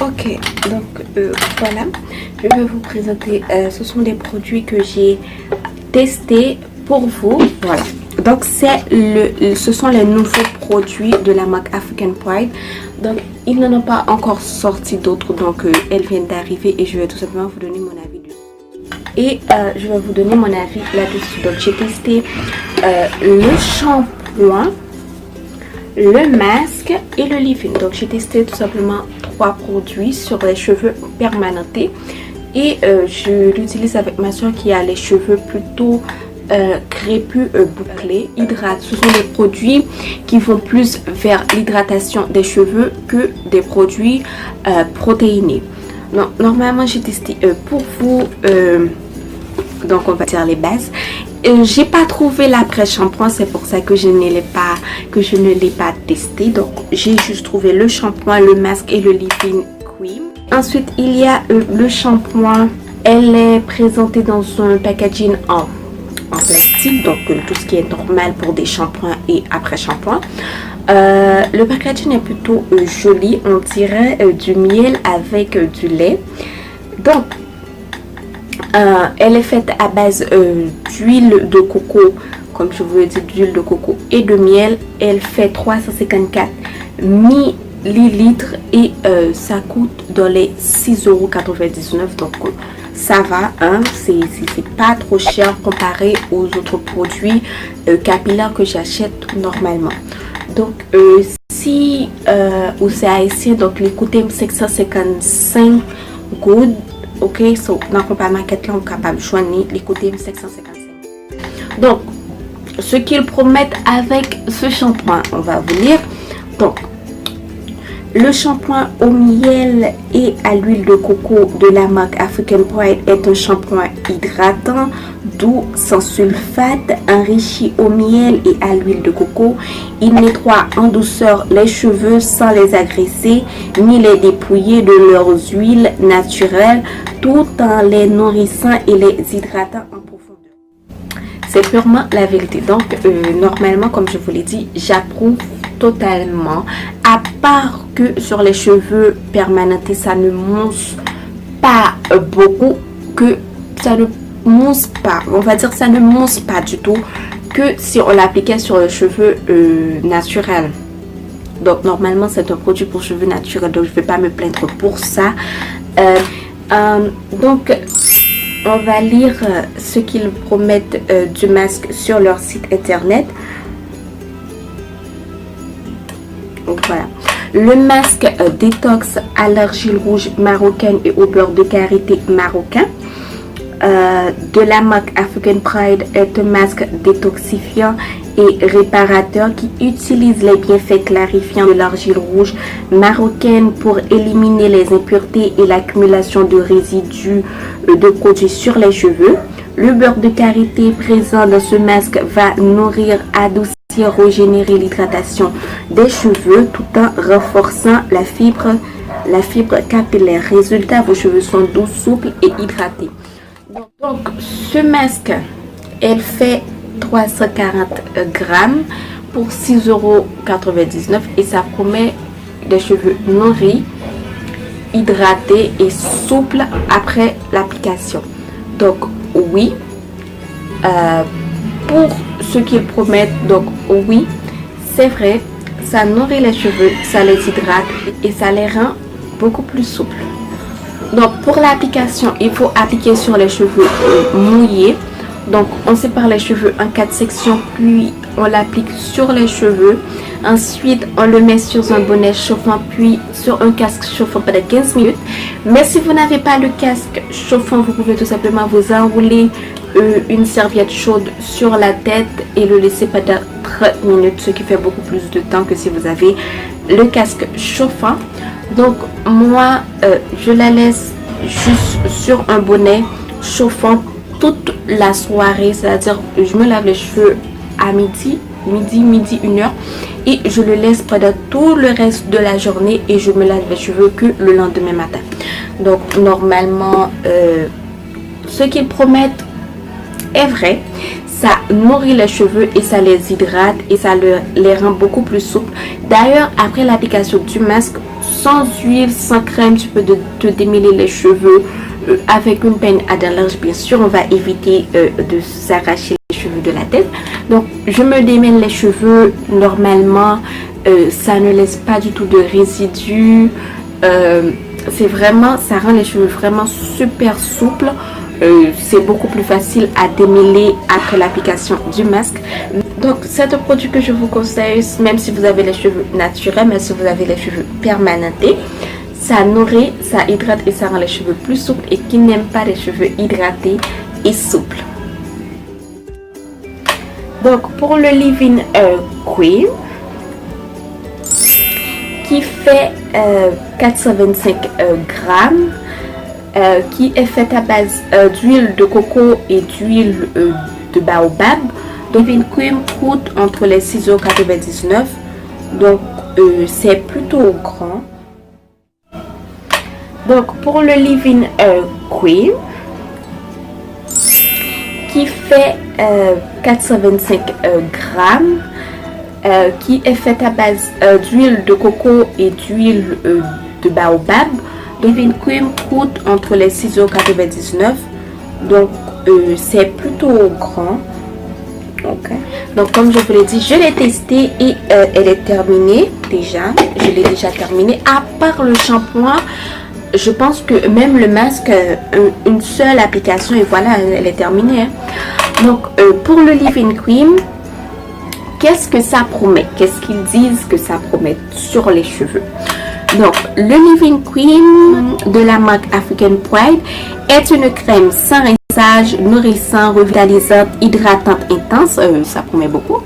Ok, donc voilà, je vais vous présenter, ce sont des produits que j'ai testés pour vous. Voilà, donc ce sont les nouveaux produits de la marque African Pride. Donc ils n'en ont pas encore sorti d'autres, donc elles viennent d'arriver et je vais tout simplement vous donner mon avis dessus. Et je vais vous donner mon avis là-dessus. Donc j'ai testé le shampoing, le masque et le leave-in. Donc j'ai testé tout simplement 3 produits sur les cheveux permanentés et je l'utilise avec ma soeur qui a les cheveux plutôt crépus, bouclés, hydratent. Ce sont des produits qui vont plus vers l'hydratation des cheveux que des produits protéinés. Donc normalement j'ai testé pour vous, donc on va dire les bases. J'ai pas trouvé l'après-shampoing, c'est pour ça que je ne l'ai pas testé. Donc j'ai juste trouvé le shampoing, le masque et le leave-in cream. Ensuite il y a le shampoing. Elle est présentée dans un packaging en plastique, donc tout ce qui est normal pour des shampoings et après-shampoing. Le packaging est plutôt joli, on dirait du miel avec du lait. Donc elle est faite à base d'huile de coco, comme je vous l'ai dit, d'huile de coco et de miel. Elle fait 354 millilitres et ça coûte dans les 6,99 €. Donc ça va, hein, c'est pas trop cher comparé aux autres produits capillaires que j'achète normalement. Donc si vous êtes haïtien, donc les coûts 555 good. Ok, so dans le market là on est capable de choisir les côtés 555. Donc ce qu'ils promettent avec ce shampoing, on va vous lire. Donc le shampoing au miel et à l'huile de coco de la marque African Pride est un shampoing hydratant, doux, sans sulfate, enrichi au miel et à l'huile de coco. Il nettoie en douceur les cheveux sans les agresser ni les dépouiller de leurs huiles naturelles, tout en les nourrissant et les hydratant en profondeur. C'est purement la vérité. Donc normalement, comme je vous l'ai dit, j'approuve totalement, à part que sur les cheveux permanentés ça ne mousse pas beaucoup, que ça ne mousse pas, on va dire ça ne mousse pas du tout, que si on l'appliquait sur les cheveux naturels. Donc normalement c'est un produit pour cheveux naturels, donc je ne vais pas me plaindre pour ça. Donc on va lire ce qu'ils promettent du masque sur leur site internet. Voilà. Le masque détox à l'argile rouge marocaine et au beurre de karité marocain de la marque African Pride est un masque détoxifiant et réparateur qui utilise les bienfaits clarifiants de l'argile rouge marocaine pour éliminer les impuretés et l'accumulation de résidus de produits sur les cheveux. Le beurre de karité présent dans ce masque va nourrir, adoucir, régénérer l'hydratation des cheveux tout en renforçant la fibre capillaire. Résultat, vos cheveux sont doux, souples et hydratés. Donc ce masque, elle fait 340 grammes pour 6,99 € et ça promet des cheveux nourris, hydratés et souples après l'application. Donc oui, pour ce qu'ils promettent, donc oui, c'est vrai, ça nourrit les cheveux, ça les hydrate et ça les rend beaucoup plus souples. Donc pour l'application, il faut appliquer sur les cheveux mouillés. Donc on sépare les cheveux en 4 sections, puis on l'applique sur les cheveux. Ensuite on le met sur un bonnet chauffant, puis sur un casque chauffant pendant 15 minutes. Mais si vous n'avez pas le casque chauffant, vous pouvez tout simplement vous enrouler une serviette chaude sur la tête et le laisser pendant 30 minutes, ce qui fait beaucoup plus de temps que si vous avez le casque chauffant. Donc moi je la laisse juste sur un bonnet chauffant toute la soirée, c'est-à-dire je me lave les cheveux à midi 1h et je le laisse pendant tout le reste de la journée et je me lave les cheveux que le lendemain matin. Donc normalement ce qu'ils promettent est vrai, ça nourrit les cheveux et ça les hydrate et ça les rend beaucoup plus souples. D'ailleurs après l'application du masque, sans huile, sans crème, tu peux te démêler les cheveux avec une peigne à linge. Bien sûr, on va éviter de s'arracher les cheveux de la tête. Donc, je me démêle les cheveux normalement. Ça ne laisse pas du tout de résidus. C'est vraiment, ça rend les cheveux vraiment super souples. C'est beaucoup plus facile à démêler après l'application du masque. Donc c'est un produit que je vous conseille, même si vous avez les cheveux naturels, mais si vous avez les cheveux permanentés, ça nourrit, ça hydrate et ça rend les cheveux plus souples. Et qui n'aime pas les cheveux hydratés et souples. Donc pour le leave-in cream qui fait 425 grammes, qui est faite à base d'huile de coco et d'huile de baobab. Donc une cream coûte entre les 6,99 €. Donc c'est plutôt grand. Donc pour le leave-in cream qui fait 425 grammes, qui est faite à base d'huile de coco et d'huile de baobab. Donc une cream coûte entre les 6,99 €. Donc c'est plutôt grand. Ok. Donc comme je vous l'ai dit, je l'ai testé et elle est terminée déjà. Je l'ai déjà terminée. À part le shampoing, je pense que même le masque, une seule application et voilà, elle est terminée. Hein. Donc pour le leave-in cream, qu'est-ce que ça promet? Qu'est-ce qu'ils disent que ça promet sur les cheveux? Donc, le leave-in cream de la marque African Pride est une crème sans rinçage, nourrissante, revitalisante, hydratante intense. Ça promet beaucoup.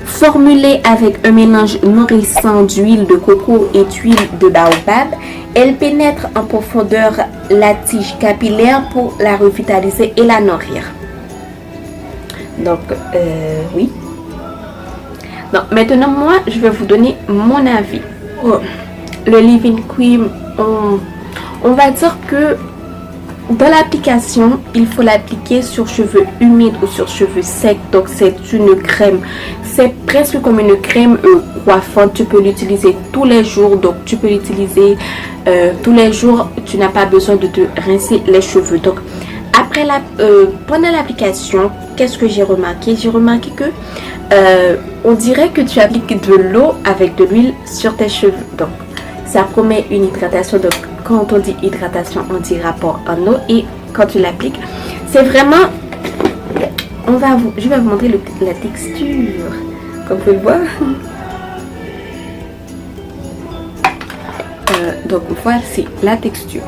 Formulée avec un mélange nourrissant d'huile de coco et d'huile de baobab, elle pénètre en profondeur la tige capillaire pour la revitaliser et la nourrir. Donc, oui. Donc, maintenant, moi, je vais vous donner mon avis. Oh. Le leave-in cream, on va dire que dans l'application, il faut l'appliquer sur cheveux humides ou sur cheveux secs. Donc c'est une crème, c'est presque comme une crème coiffante. Tu peux l'utiliser tous les jours, donc tu peux l'utiliser tous les jours. Tu n'as pas besoin de te rincer les cheveux. Donc après pendant l'application, qu'est-ce que j'ai remarqué? J'ai remarqué que on dirait que tu appliques de l'eau avec de l'huile sur tes cheveux. Donc ça promet une hydratation. Donc quand on dit hydratation, on dit rapport en eau. Et quand tu l'appliques, c'est vraiment, je vais vous montrer la texture, comme vous pouvez le voir. Donc voici la texture.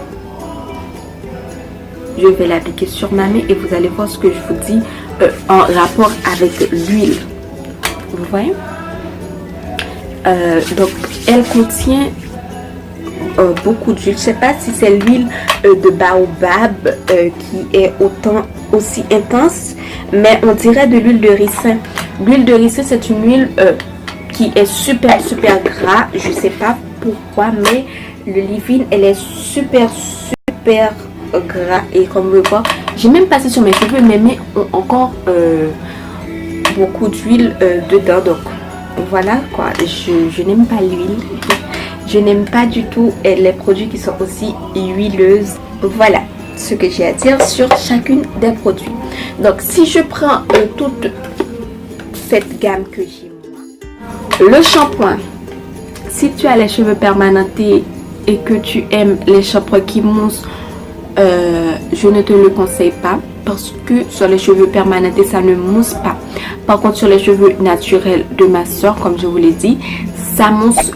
Je vais l'appliquer sur ma main et vous allez voir ce que je vous dis en rapport avec l'huile. Vous voyez? Donc elle contient beaucoup d'huile. Je sais pas si c'est l'huile de baobab qui est aussi intense, mais on dirait de l'huile de ricin. L'huile de ricin, c'est une huile qui est super gras. Je sais pas pourquoi, mais le leave-in, elle est super gras. Et comme vous le voyez, j'ai même passé sur mes cheveux, mes mains ont encore beaucoup d'huile dedans. Donc voilà quoi, je n'aime pas l'huile. Je n'aime pas du tout les produits qui sont aussi huileuses. Voilà ce que j'ai à dire sur chacune des produits. Donc si je prends toute cette gamme que j'ai moi, le shampoing, si tu as les cheveux permanentés et que tu aimes les shampoings qui moussent, je ne te le conseille pas, parce que sur les cheveux permanentés ça ne mousse pas. Par contre sur les cheveux naturels de ma soeur, comme je vous l'ai dit, ça mousse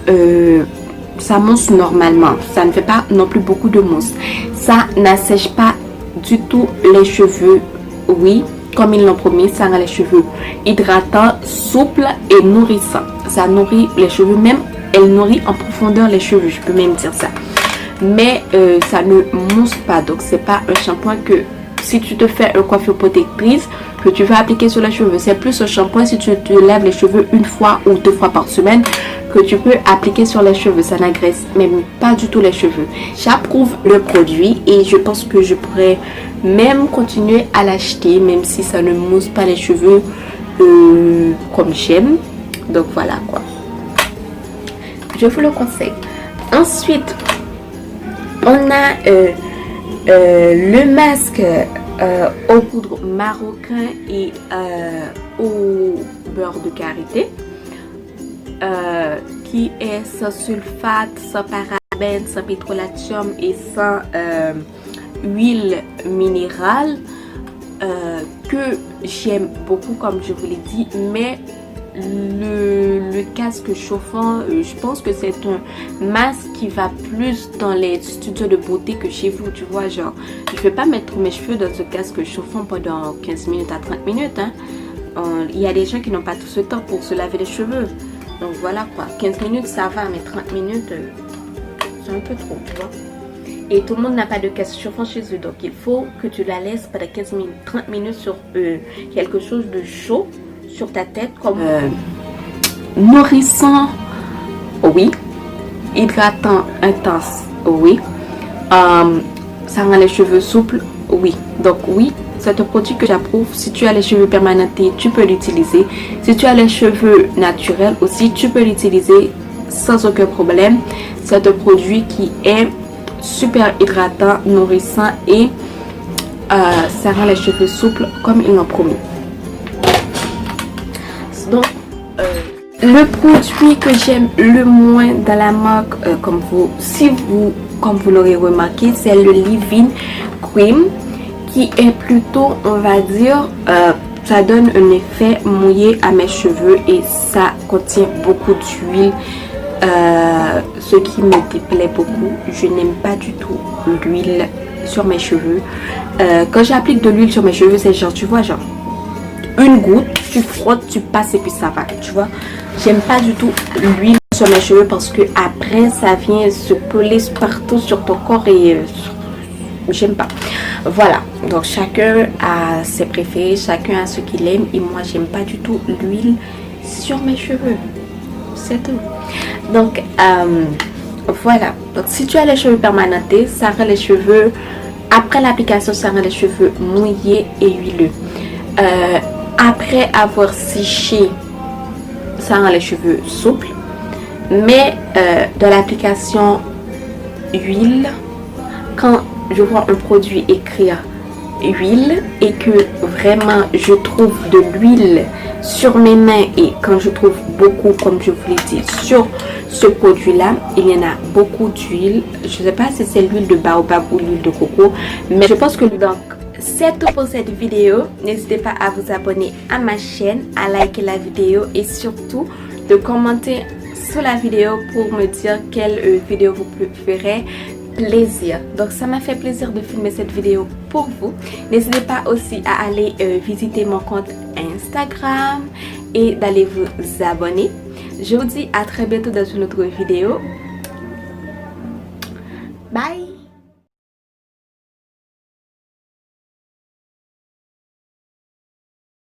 normalement. Ça ne fait pas non plus beaucoup de mousse. Ça n'assèche pas du tout les cheveux. Oui, comme ils l'ont promis, ça rend les cheveux hydratants, souples et nourrissants. Ça nourrit les cheveux, même elle nourrit en profondeur les cheveux, je peux même dire ça. Mais ça ne mousse pas. Donc c'est pas un shampoing que si tu te fais une coiffure protectrice que tu vas appliquer sur les cheveux. C'est plus un shampoing si tu te laves les cheveux une fois ou 2 fois par semaine que tu peux appliquer sur les cheveux. Ça n'agresse même pas du tout les cheveux. J'approuve le produit et je pense que je pourrais même continuer à l'acheter, même si ça ne mousse pas les cheveux comme j'aime. Donc voilà quoi. Je vous le conseille. Ensuite, on a le masque au poudre marocain et au beurre de karité, qui est sans sulfate, sans parabènes, sans pétrolatium et sans huile minérale, que j'aime beaucoup comme je vous l'ai dit. Mais le casque chauffant, je pense que c'est un masque qui va plus dans les studios de beauté que chez vous, tu vois. Genre, je vais pas mettre mes cheveux dans ce casque chauffant pendant 15 minutes à 30 minutes, hein. Il y a des gens qui n'ont pas tout ce temps pour se laver les cheveux. Donc voilà quoi, 15 minutes ça va, mais 30 minutes c'est un peu trop, tu vois. Et tout le monde n'a pas de casque chauffant chez eux, donc il faut que tu la laisses pendant 15 minutes, 30 minutes sur quelque chose de chaud sur ta tête, comme nourrissant, oui, hydratant intense, oui, ça rend les cheveux souples, oui. Donc oui, c'est un produit que j'approuve. Si tu as les cheveux permanentés, tu peux l'utiliser. Si tu as les cheveux naturels aussi, tu peux l'utiliser sans aucun problème. C'est un produit qui est super hydratant, nourrissant et ça rend les cheveux souples comme ils l'ont promis. Donc, le produit que j'aime le moins dans la marque, comme vous l'aurez remarqué, c'est le leave-in cream, qui est plutôt, on va dire, ça donne un effet mouillé à mes cheveux et ça contient beaucoup d'huile, ce qui me déplaît beaucoup. Je n'aime pas du tout l'huile sur mes cheveux. Quand j'applique de l'huile sur mes cheveux, c'est genre, tu vois, genre une goutte, tu frottes, tu passes et puis ça va, tu vois. J'aime pas du tout l'huile sur mes cheveux parce que après ça vient se coller partout sur ton corps et j'aime pas. Voilà, donc chacun a ses préférés, chacun a ce qu'il aime et moi j'aime pas du tout l'huile sur mes cheveux, c'est tout. Donc voilà, donc si tu as les cheveux permanentés, ça rend les cheveux, après l'application ça rend les cheveux mouillés et huileux. Après avoir séché, ça rend les cheveux souples, mais dans l'application huile, quand je vois un produit écrire huile et que vraiment je trouve de l'huile sur mes mains, et quand je trouve beaucoup, comme je vous l'ai dit, sur ce produit là, il y en a beaucoup d'huile. Je ne sais pas si c'est l'huile de baobab ou l'huile de coco, mais je pense que donc c'est tout pour cette vidéo. N'hésitez pas à vous abonner à ma chaîne, à liker la vidéo et surtout de commenter sous la vidéo pour me dire quelle vidéo vous préférez. Plaisir. Donc ça m'a fait plaisir de filmer cette vidéo pour vous. N'hésitez pas aussi à aller visiter mon compte Instagram et d'aller vous abonner. Je vous dis à très bientôt dans une autre vidéo.